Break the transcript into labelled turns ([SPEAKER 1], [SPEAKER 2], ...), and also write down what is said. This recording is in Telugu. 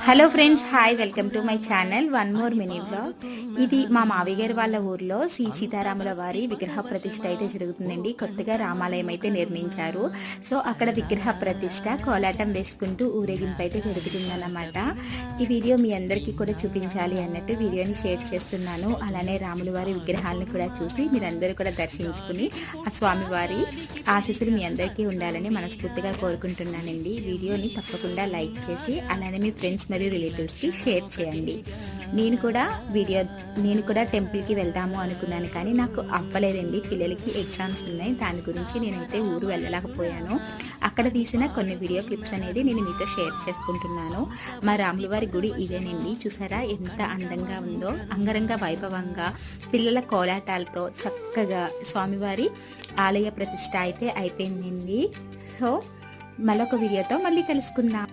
[SPEAKER 1] Hello friends, hi, welcome to my channel. One more mini vlog. ఇది మా మావయ్య గారి వాళ్ళ ఊర్లో శ్రీ సీతారాముల వారి విగ్రహ ప్రతిష్ట అయితే జరుగుతుందండి. కొత్తగా రామాలయం అయితే నిర్మించారు. సో అక్కడ విగ్రహ ప్రతిష్ట కోలాటం వేసుకుంటూ ఊరేగింపు అయితే జరుగుతుందన్నమాట. ఈ వీడియో మీ అందరికీ కూడా చూపించాలి అన్నట్టు వీడియోని షేర్ చేస్తున్నాను. అలానే రాముల వారి విగ్రహాలను కూడా చూసి మీరందరూ కూడా దర్శించుకుని ఆ స్వామివారి ఆశీస్సులు మీ అందరికీ ఉండాలని మనస్ఫూర్తిగా కోరుకుంటున్నానండి. వీడియోని తప్పకుండా లైక్ చేసి అలానే మీ ఫ్రెండ్స్ మరియు రిలేటివ్స్కి షేర్ చేయండి. నేను కూడా టెంపుల్కి వెళ్దాము అనుకున్నాను, కానీ నాకు అవ్వలేదండి. పిల్లలకి ఎగ్జామ్స్ ఉన్నాయి, దాని గురించి నేనైతే ఊరు వెళ్ళలేకపోయాను. అక్కడ తీసిన కొన్ని వీడియో క్లిప్స్ అనేది నేను మీతో షేర్ చేసుకుంటున్నాను. మా రాములవారి గుడి ఇదేనండి. చూసారా ఎంత అందంగా ఉందో. అంగరంగ వైభవంగా పిల్లల కోలాటాలతో చక్కగా స్వామివారి ఆలయ ప్రతిష్ట అయితే అయిపోయిందండి. సో మరొక వీడియోతో మళ్ళీ కలుసుకుందాం.